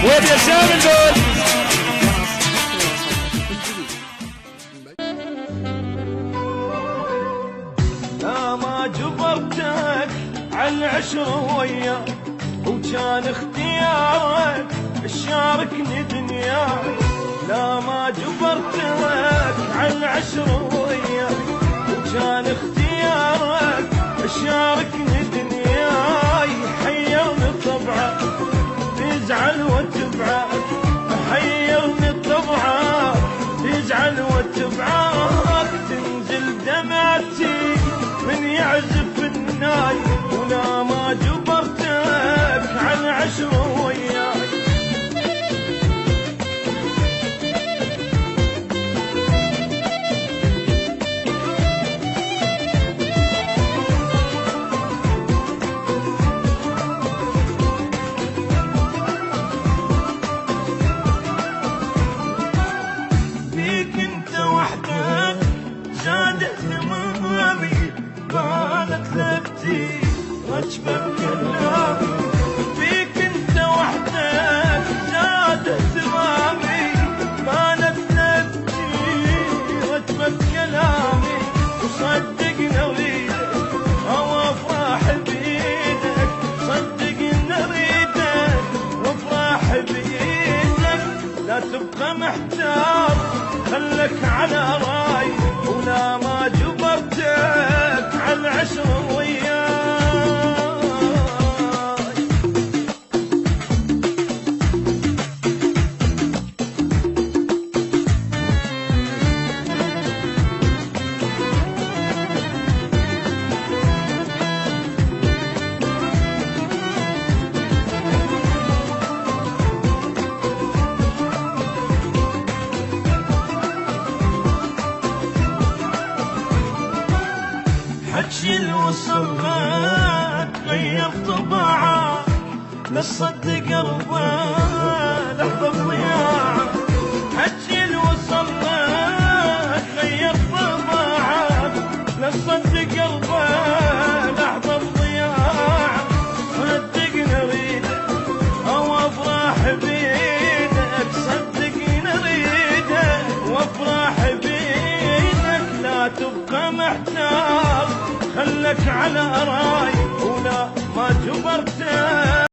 وين يا شامل دول؟ لا ما جبرتك عالعشرة وياك، وكان اختيارك تشاركني دنياي. لا ما جبرتك عالعشرة وياك، وكان اختيارك تشاركني دنياي. حيرني طبعك تزعل وتبعك، حيرني طبعك تزعل وتبعك. تنزل دمعتي من يعزف الناي، ولا ما جبرتك عن عشرة وياي. فيك انت وحدك زاد اهتمامي، بانت لفتي رجبة بكلامي. فيك انت وحدك زاد اهتمامي، بانت لفتي رجبة بكلامي. وصدقني اريدك او افرح بيدك، صدقني اريدك وافرح بيدك. لا تبقى محتار خلك على راي، ولا ما جبرتك عن عشرة وياي. حكي الوصل ما تغير طباعه، لا تصدق قلبه لحظة ضياعه. حكي الوصل ما تغير طباعه، لا تصدق قلبه لحظة ضياعه. صدقني اريدك او افرح بيدك، صدقني اريدك وافرح بيدك. لا تبقى محتار خلك على راي، ولا ما جبرتك